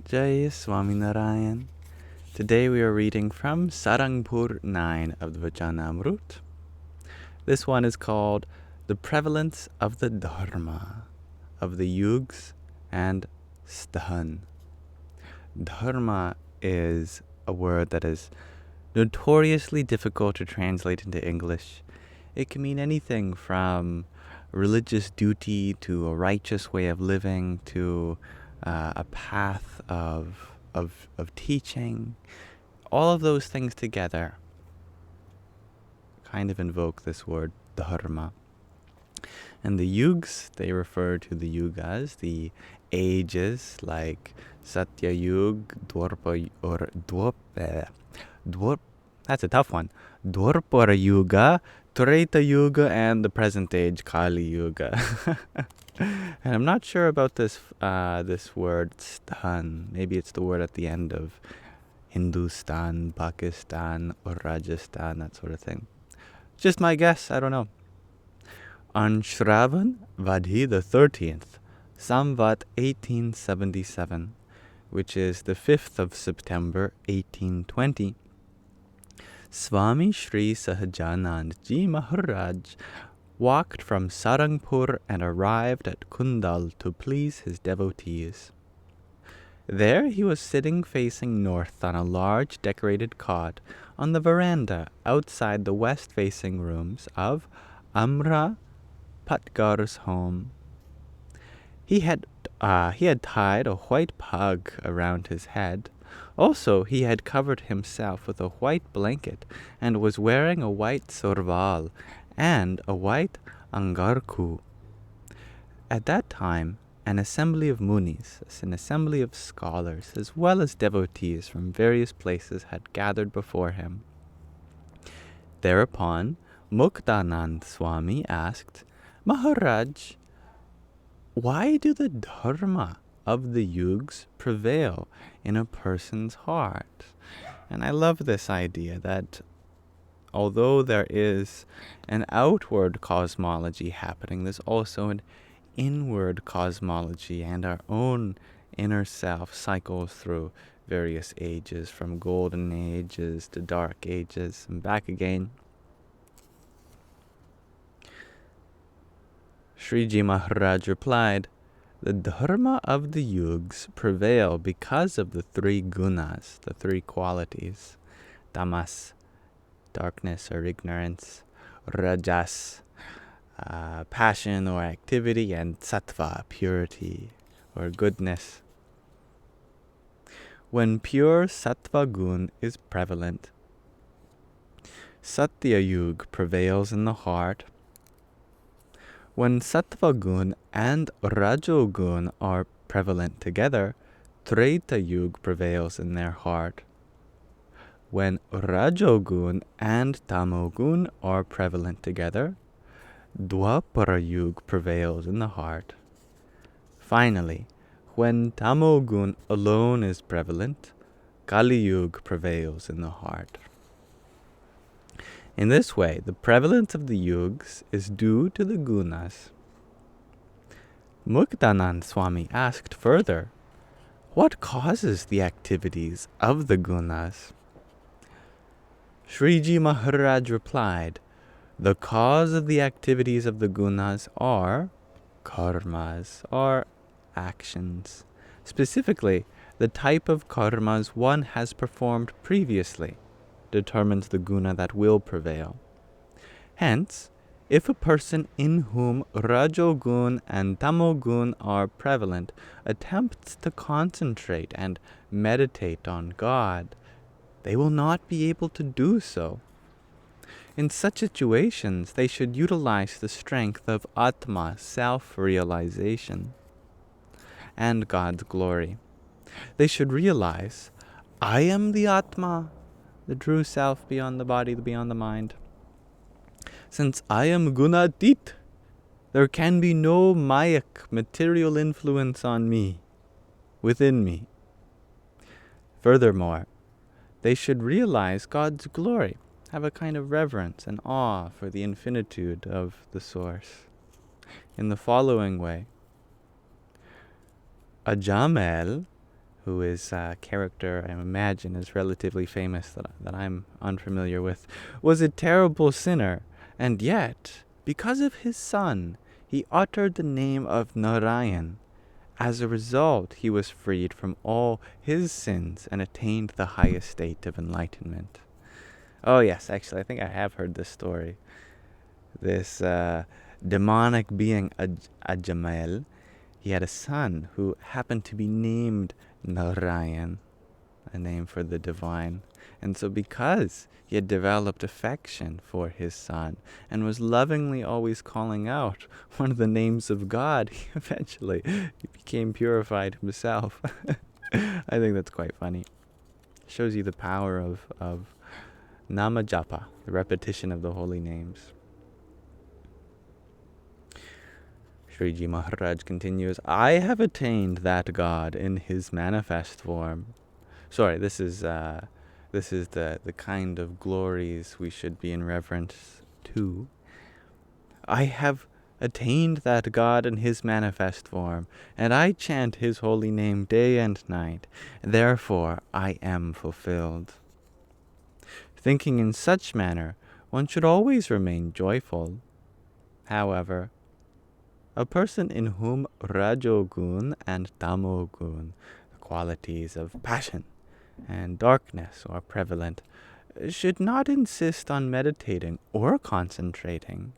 Jai Swaminarayan. Today we are reading from Sarangpur 9 of the Vachanamrut. This one is called The Prevalence of the Dharma, of the Yugs and Sthān. Dharma is a word that is notoriously difficult to translate into English. It can mean anything from religious duty to a righteous way of living to a path of teaching. All of those things together kind of invoke this word dharma. And the yugs, they refer to the yugas, the ages like Satya Yug, Dwarpa or Dwarp. That's a tough one. Dwarpara Yuga, Treta Yuga, and the present age Kali Yuga. And I'm not sure about this word Sthān. Maybe it's the word at the end of Hindustan, Pakistan, or Rajasthan, that sort of thing. Just my guess, I don't know. On Shravan Vadhi the 13th, Samvat 1877, which is the 5th of September 1820, Swami Shri Sahajanand Ji Maharaj walked from Sarangpur and arrived at Kundal to please his devotees. There he was sitting facing north on a large decorated cot on the veranda outside the west-facing rooms of Amra Patgar's home. He had tied a white pug around his head. Also, he had covered himself with a white blanket and was wearing a white sorval and a white angarku. At that time, an assembly of munis, an assembly of scholars, as well as devotees from various places had gathered before him. Thereupon, Muktanand Swami asked, Maharaj, why do the dharma of the yugs prevail in a person's heart? And I love this idea that although there is an outward cosmology happening, there's also an inward cosmology, and our own inner self cycles through various ages, from golden ages to dark ages and back again. Sriji Maharaj replied, the dharma of the yugs prevail because of the three gunas, the three qualities: tamas, darkness or ignorance; rajas, passion or activity; and sattva, purity or goodness. When pure sattva gun is prevalent, Satya Yug prevails in the heart. When sattva gun and rajo gun are prevalent together, Treta Yug prevails in their heart. When rajogun and tamogun are prevalent together, Dwapara Yug prevails in the heart. Finally, when tamogun alone is prevalent, Kali Yug prevails in the heart. In this way, the prevalence of the yugs is due to the gunas. Muktanand Swami asked further, what causes the activities of the gunas? Sriji Maharaj replied, the cause of the activities of the gunas are karmas, or actions. Specifically, the type of karmas one has performed previously determines the guna that will prevail. Hence, if a person in whom rajogun and tamogun are prevalent attempts to concentrate and meditate on God, they will not be able to do so. In such situations, they should utilize the strength of Atma, self-realization, and God's glory. They should realize, I am the Atma, the true self beyond the body, beyond the mind. Since I am Gunatit, there can be no mayak, material influence on me, within me. Furthermore, they should realize God's glory, have a kind of reverence and awe for the infinitude of the Source, in the following way. Ajamel, who is a character I imagine is relatively famous that I'm unfamiliar with, was a terrible sinner, and yet, because of his son, he uttered the name of Narayan. As a result, he was freed from all his sins and attained the highest state of enlightenment. Oh yes, actually, I think I have heard this story. This demonic being, Ajamel, he had a son who happened to be named Narayan, a name for the divine. And so because he had developed affection for his son and was lovingly always calling out one of the names of God, he eventually became purified himself. I think that's quite funny. Shows you the power of nama japa, the repetition of the holy names. Sriji Maharaj continues, I have attained that God in his manifest form. Sorry, this is the kind of glories we should be in reverence to. I have attained that God in his manifest form, and I chant his holy name day and night. Therefore I am fulfilled. Thinking in such manner, one should always remain joyful. However, a person in whom Rajogun and Tamogun, the qualities of passion and darkness, are prevalent, should not insist on meditating or concentrating.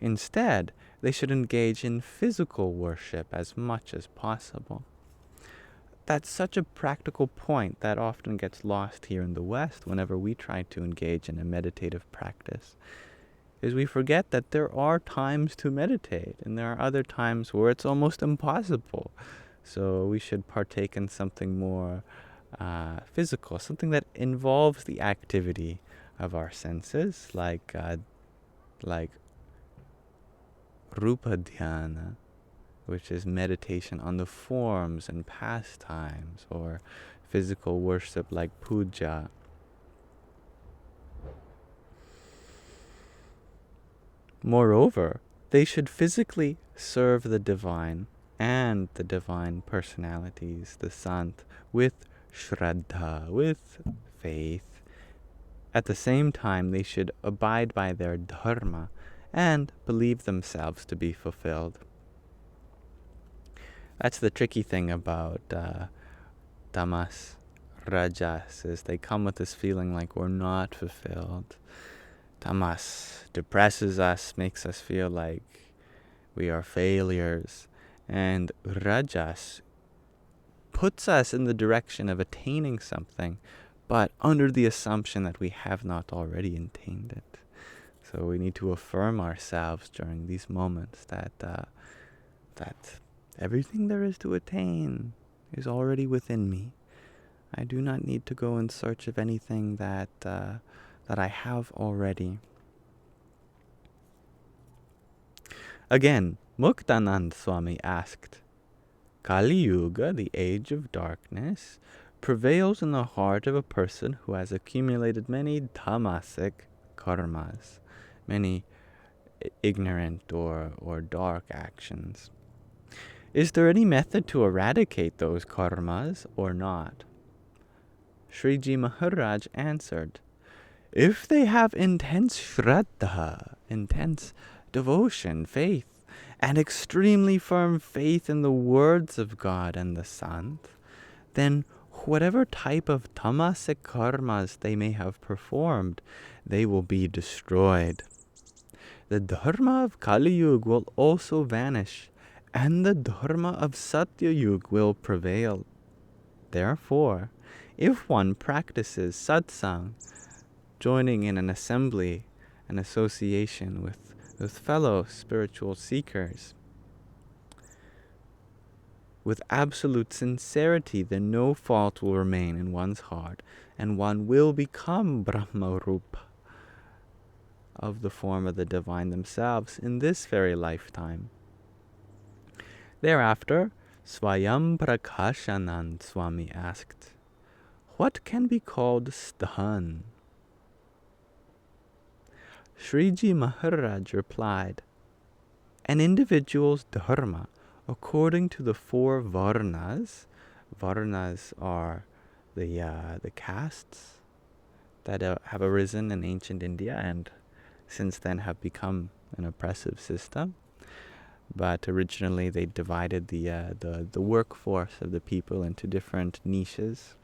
Instead, they should engage in physical worship as much as possible. That's such a practical point that often gets lost here in the West whenever we try to engage in a meditative practice. Is we forget that there are times to meditate, and there are other times where it's almost impossible. So we should partake in something more physical, something that involves the activity of our senses, like rupa dhyana, which is meditation on the forms and pastimes, or physical worship like puja. Moreover, they should physically serve the divine and the divine personalities, the Sant, with shraddha, with faith. At the same time, they should abide by their dharma and believe themselves to be fulfilled. That's the tricky thing about tamas, rajas, is they come with this feeling like we're not fulfilled. Tamas depresses us, makes us feel like we are failures. And rajas puts us in the direction of attaining something, but under the assumption that we have not already attained it. So we need to affirm ourselves during these moments that everything there is to attain is already within me. I do not need to go in search of anything that I have already. Again, Muktanand Swami asked, Kali Yuga, the age of darkness, prevails in the heart of a person who has accumulated many tamasic karmas, many ignorant or dark actions. Is there any method to eradicate those karmas or not? Sriji Maharaj answered, if they have intense shraddha, intense devotion, faith, and extremely firm faith in the words of God and the Sant, then whatever type of tamasic karmas they may have performed, they will be destroyed. The dharma of Kali Yuga will also vanish, and the dharma of Satya Yuga will prevail. Therefore, if one practices satsang, joining in an assembly, an association with fellow spiritual seekers, with absolute sincerity, then no fault will remain in one's heart, and one will become Brahma Rupa, of the form of the divine themselves, in this very lifetime. Thereafter, Swayam Prakashanand Swami asked, what can be called Sthān? Sriji Maharaj replied, an individual's dharma, according to the 4 varnas, Varnas are the castes that have arisen in ancient India and since then have become an oppressive system. But originally they divided the workforce of the people into different niches.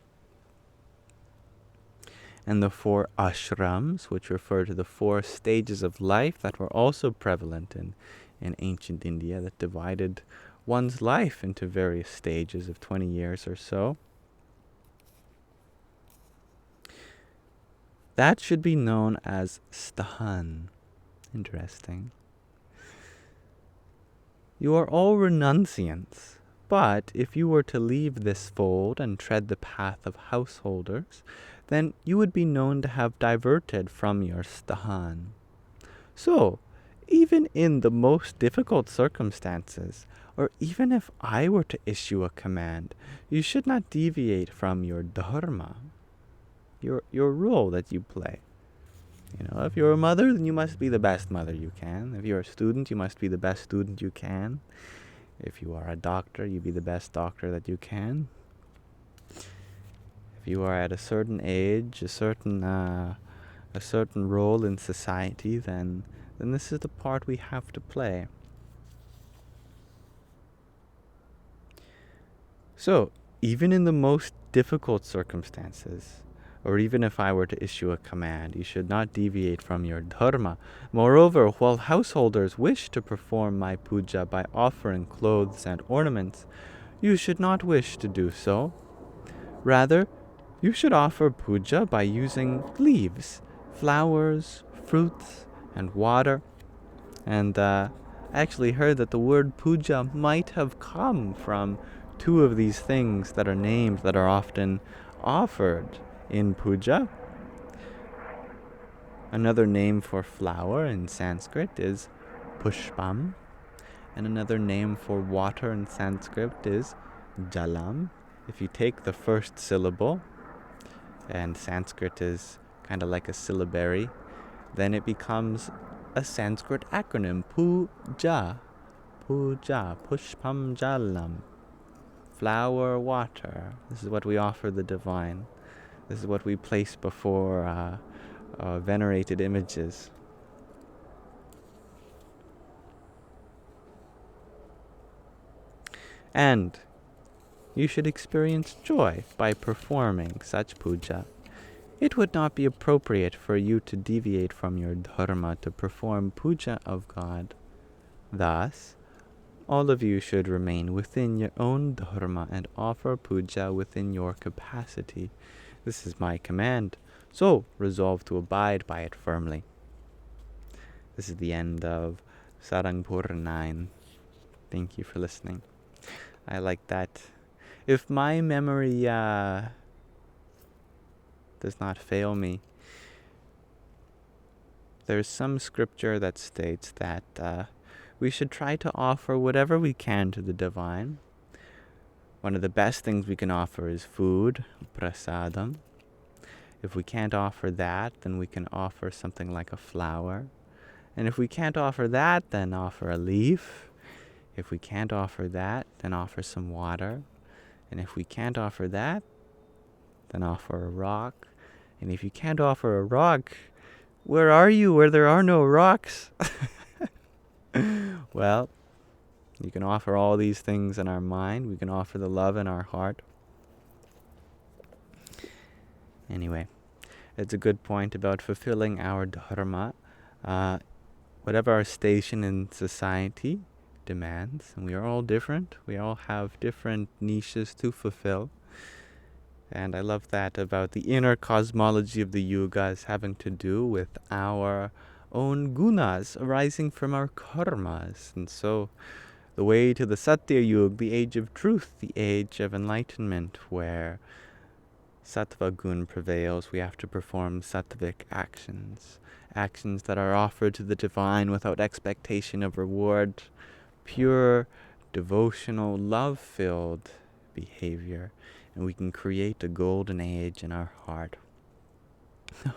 And the 4 ashrams, which refer to the 4 stages of life that were also prevalent in ancient India, that divided one's life into various stages of 20 years or so. That should be known as Sthān. Interesting. You are all renunciants, but if you were to leave this fold and tread the path of householders, then you would be known to have diverted from your Sthān. So, even in the most difficult circumstances, or even if I were to issue a command, you should not deviate from your Dharma, your role that you play. You know, if you're a mother, then you must be the best mother you can. If you're a student, you must be the best student you can. If you are a doctor, you be the best doctor that you can. If you are at a certain age, a certain role in society, then this is the part we have to play. So, even in the most difficult circumstances, or even if I were to issue a command, you should not deviate from your dharma. Moreover, while householders wish to perform my puja by offering clothes and ornaments, you should not wish to do so. Rather, you should offer puja by using leaves, flowers, fruits, and water. And I actually heard that the word puja might have come from 2 of these things that are named, that are often offered in puja. Another name for flower in Sanskrit is pushpam, and another name for water in Sanskrit is jalam. If you take the first syllable, and Sanskrit is kind of like a syllabary, then it becomes a Sanskrit acronym, puja, pushpam jalam, flower, water. This is what we offer the divine. This is what we place before venerated images. And you should experience joy by performing such puja. It would not be appropriate for you to deviate from your dharma to perform puja of God. Thus, all of you should remain within your own dharma and offer puja within your capacity. This is my command, so resolve to abide by it firmly. This is the end of Sārangpur 9. Thank you for listening. I like that. If my memory does not fail me, there's some scripture that states that we should try to offer whatever we can to the divine. One of the best things we can offer is food, prasadam. If we can't offer that, then we can offer something like a flower. And if we can't offer that, then offer a leaf. If we can't offer that, then offer some water. And if we can't offer that, then offer a rock. And if you can't offer a rock, where are you where there are no rocks? Well, you can offer all these things in our mind. We can offer the love in our heart. Anyway, it's a good point about fulfilling our dharma. Whatever our station in society demands, and we are all different. We all have different niches to fulfill. And I love that about the inner cosmology of the Yugas having to do with our own gunas arising from our karmas. And so the way to the Satya Yuga, the age of truth, the age of enlightenment, where Sattva Gun prevails, we have to perform sattvic actions. Actions that are offered to the divine without expectation of reward. Pure, devotional, love-filled behavior. And we can create a golden age in our heart.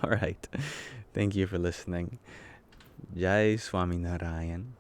All right. Thank you for listening. Jai Swaminarayan.